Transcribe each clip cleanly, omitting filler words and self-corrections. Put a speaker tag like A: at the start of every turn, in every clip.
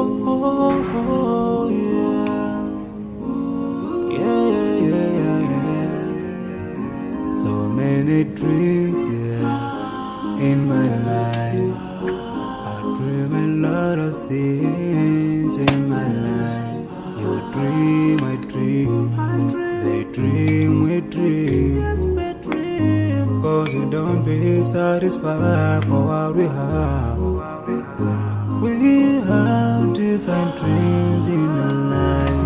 A: oh, yeah. Yeah, yeah, yeah, yeah. So many dreams, yeah, in my life. I dream a lot of things in my life. You dream, I dream. They dream, we dream. Cause we don't be satisfied for what we have. We have different dreams in our life.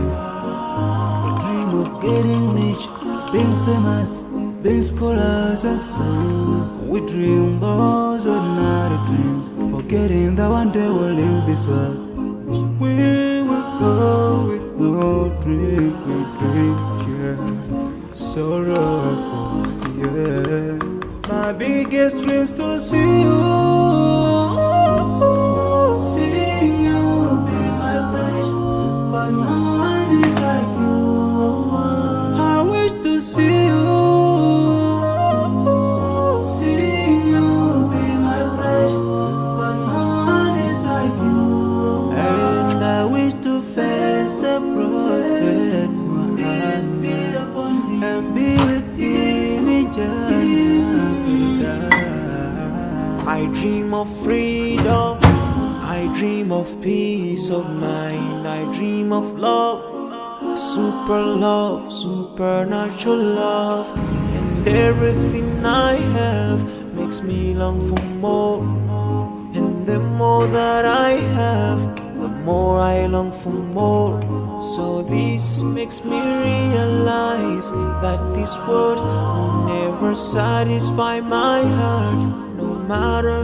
A: We dream of getting rich, being famous, being scholars and so. We dream those ordinary dreams, forgetting that one day we'll leave this world. We will go with no dream, we dream, yeah. Sorrowful, yeah. My biggest dream's to see you. Seeing you be my wish, cause no one is like you. I wish to see you. Seeing you be my wish, cause no one is like you. And I wish to face the prophet Muhammad and be with him in Jannah.
B: I dream of freedom, I dream of peace of mind, I dream of love, supernatural love, and everything I have makes me long for more. And the more that I have, the more I long for more. So this makes me realize that this world will never satisfy my heart, no matter